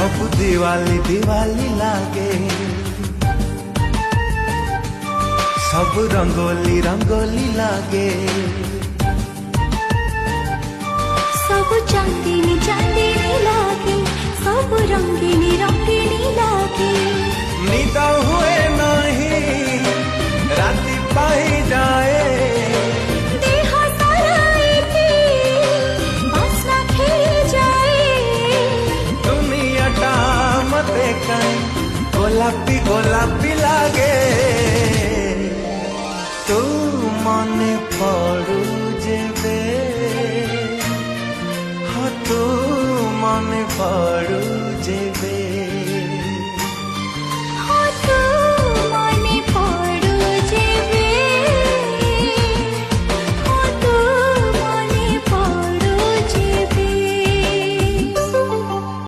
सब दिवाली दिवाली लागे, सब रंगोली रंगोली लागे, सब चांदनी चांदनी लागे, सब रंगीनी रंगीनी लागे। निद हुए नहीं राति पाई जाए, देह सारा एके बास्ना खेली जाए। दुनियाटा मते कहीं गोलापी गोलापी लागे। तू मने पड़ू जेबे, हाँ तू मने पड़ू जेबे।